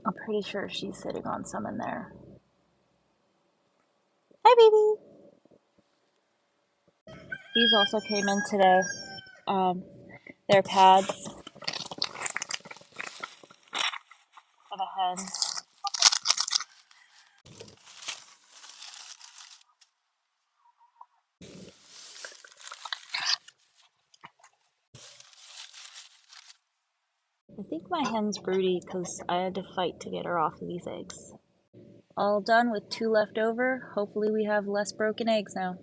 I'm pretty sure she's sitting on some in there. Hi, baby. These also came in today. They're pads of a hen. I think my hen's broody because I had to fight to get her off of these eggs. All done with 2 left over. Hopefully we have less broken eggs now.